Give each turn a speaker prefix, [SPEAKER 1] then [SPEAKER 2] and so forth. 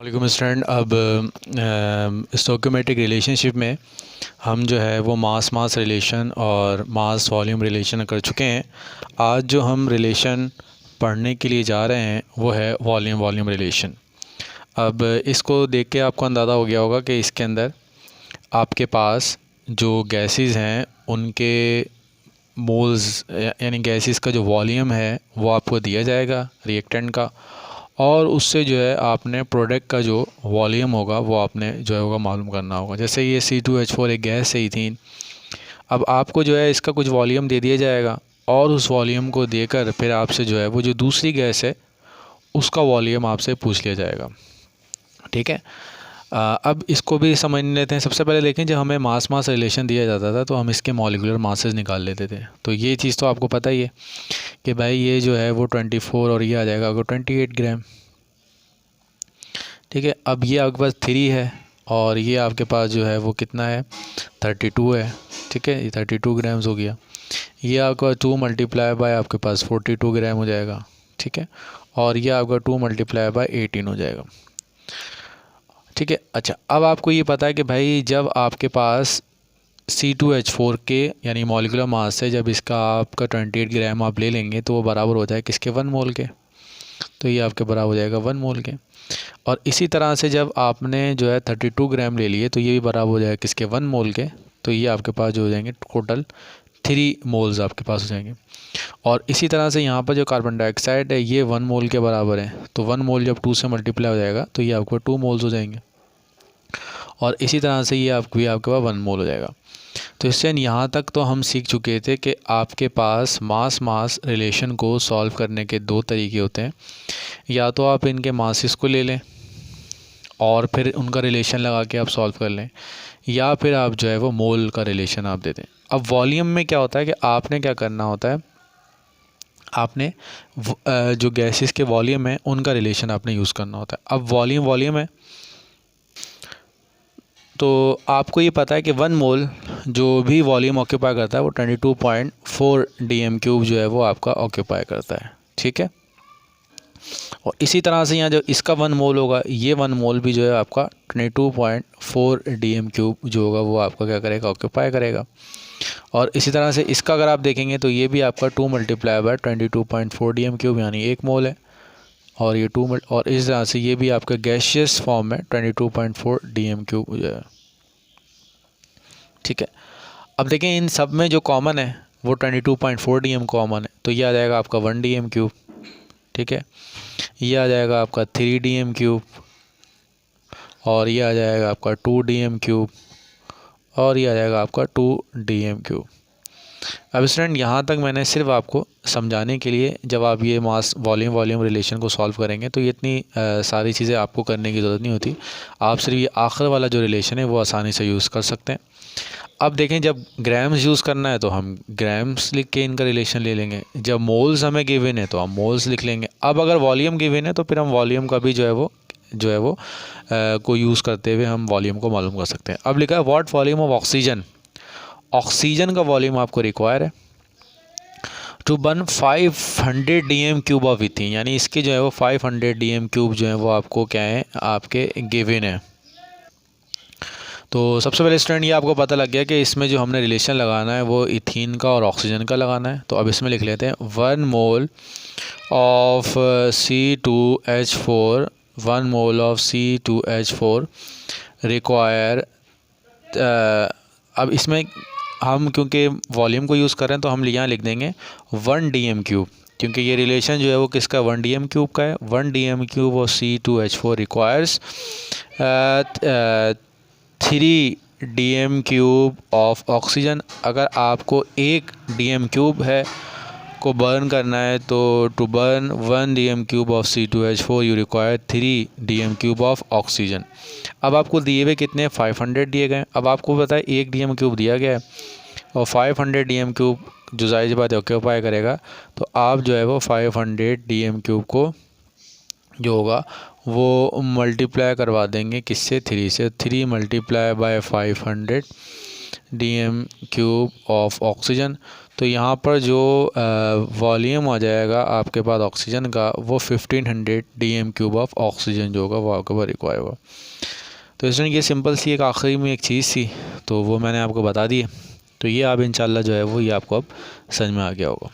[SPEAKER 1] वालेकुम स्टूडेंट। अब stoichiometric relationship में हम जो है वो मास रिलेशन और मास वॉल्यूम रिलेशन कर चुके हैं। आज जो हम रिलेशन पढ़ने के लिए जा रहे हैं वो है वॉल्यूम रिलेशन। अब इसको देख के आपको अंदाज़ा हो गया होगा कि इसके अंदर आपके पास जो गैसेस हैं उनके मोल्स यानी गैसेस का जो वॉल्यूम है वो आपको दिया जाएगा रिएक्टेंट का, और उससे जो है आपने प्रोडक्ट का जो वॉल्यूम होगा वो आपने जो है होगा मालूम करना होगा। जैसे ये C2H4 एक गैस है इथीन। अब आपको जो है इसका कुछ वॉल्यूम दे दिया जाएगा और उस वॉल्यूम को देकर फिर आपसे जो है वो जो दूसरी गैस है उसका वॉल्यूम आपसे पूछ लिया जाएगा। ठीक है। अब इसको भी समझ लेते हैं। सबसे पहले देखें, जब हमें मास रिलेशन दिया जाता था तो हम इसके मॉलिक्यूलर मासेस निकाल लेते थे। तो ये चीज़ तो आपको पता ही है कि भाई ये जो है वो 24 और ये आ जाएगा आपको 28 ग्राम। ठीक है। अब ये आपके पास 3 है और ये आपके पास जो है वो कितना है 32 है। ठीक है, ये 32 ग्राम्स हो गया। ये आपका 2 मल्टीप्लाई बाय आपके पास 42 ग्राम हो जाएगा। ठीक है, और ये आपका 2 मल्टीप्लाई बाय 18 हो जाएगा। ठीक है। अच्छा, अब आपको ये पता है कि भाई जब आपके पास C2H4 के यानी मॉलिक्यूलर मास है, जब इसका आपका 28 ग्राम आप ले लेंगे तो वो बराबर हो जाए किसके 1 मोल के। तो ये आपके बराबर हो जाएगा 1 मोल के। और इसी तरह से जब आपने जो है 32 ग्राम ले लिए तो ये भी बराबर हो जाएगा किसके 1 मोल के। तो ये आपके पास जो हो जाएंगे टोटल 3 मोल्स आपके पास हो जाएंगे। और इसी तरह से यहाँ पर जो कार्बन डाइऑक्साइड है ये 1 मोल के बराबर है। तो 1 मोल जब 2 से मल्टीप्लाई हो जाएगा तो ये आपको 2 मोल्स हो जाएंगे। और इसी तरह से ये आपके पास 1 मोल हो जाएगा। तो इससे यहाँ तक तो हम सीख चुके थे कि आपके पास मास रिलेशन को सॉल्व करने के 2 तरीके होते हैं। या तो आप इनके मासेस को ले लें और फिर उनका रिलेशन लगा के आप सॉल्व कर लें, या फिर आप जो है वो मोल का रिलेशन आप दे दें। अब वॉल्यूम में क्या होता है कि आपने क्या करना होता है, आपने जो गैसेस के वॉल्यूम है उनका रिलेशन आपने यूज़ करना होता है। अब वॉल्यूम है तो आपको ये पता है कि 1 मोल जो भी वॉल्यूम ऑक्यूपाई करता है वो 22.4 dm³ जो है वो आपका ऑक्यूपाई करता है। ठीक है। और इसी तरह से यहाँ जो इसका 1 मोल होगा, ये 1 मोल भी जो है आपका 22.4 dm³ जो होगा वो आपका क्या करेगा, ऑक्यूपाई करेगा। और इसी तरह से इसका अगर आप देखेंगे तो ये भी आपका 2 मल्टीप्लाई बाय 22.4 dm³ यानी 1 मोल है। और ये 2 और इस तरह से ये भी आपका गैशियस फॉर्म में 22.4 dm³ जो है। ठीक है। अब देखें इन सब में जो कॉमन है वो 22.4 dm कॉमन है। तो ये आ जाएगा आपका 1 dm³। ठीक है, ये आ जाएगा आपका 3 dm³, और ये आ जाएगा आपका 2 dm³, और ये आ जाएगा आपका 2 dm³। अब स्टूडेंट यहाँ तक मैंने सिर्फ आपको समझाने के लिए, जब आप ये मास वॉल्यूम रिलेशन को सॉल्व करेंगे तो ये इतनी सारी चीज़ें आपको करने की ज़रूरत नहीं होती। आप सिर्फ ये आखिर वाला जो रिलेशन है वो आसानी से यूज़ कर सकते हैं। अब देखें, जब ग्राम्स यूज़ करना है तो हम ग्राम्स लिख के इनका रिलेशन ले लेंगे। जब मोल्स हमें गिवन है तो हम मोल्स लिख लेंगे। अब अगर वॉल्यूम गिवन है तो फिर हम वॉल्यूम का भी जो है वो को यूज़ करते हुए हम वॉल्यूम को मालूम कर सकते हैं। अब लिखा है what volume of oxygen. Oxygen का वॉल्यूम आपको रिक्वायर है to burn 500 dm³ of ethene, यानी इसके जो है वो 500 dm³ जो है वो आपको क्या है, आपके गिवन है। तो सबसे पहले स्टूडेंट ये आपको पता लग गया कि इसमें जो हमने रिलेशन लगाना है वो इथीन का और ऑक्सीजन का लगाना है। तो अब इसमें लिख लेते हैं 1 mole of C2H4, 1 mole of C2H4 require. अब इसमें हम क्योंकि वॉल्यूम को यूज़ कर रहे हैं तो हम यहाँ लिख देंगे 1 dm³, क्योंकि ये रिलेशन जो है वो किसका 1 dm³ का है। 1 dm³ of C2H4 requires 3 dm³ of oxygen. अगर आपको 1 dm³ है को बर्न करना है तो to burn 1 dm³ of C2H4 you require 3 dm³ of oxygen. अब आपको दिए हुए कितने 500 दिए गए। अब आपको पता है 1 dm³ दिया गया है और 500 dm³ जो जाहिर बात है ऑक्यूपाई करेगा। तो आप जो है वो 500 dm³ को जो होगा वो मल्टीप्लाई करवा देंगे किससे, 3 से। 3 multiply by 500 dm³ of oxygen. तो यहाँ पर जो वॉल्यूम आ जाएगा आपके पास ऑक्सीजन का, वो 1500 dm³ ऑफ ऑक्सीजन जो होगा वो आपके पास रिक्वायर होगा। तो इसलिए ये सिंपल सी एक आखिरी में एक चीज़ थी, तो वो मैंने आपको बता दी है। तो ये आप इंशाल्लाह जो है वो ये आपको अब समझ में आ गया होगा।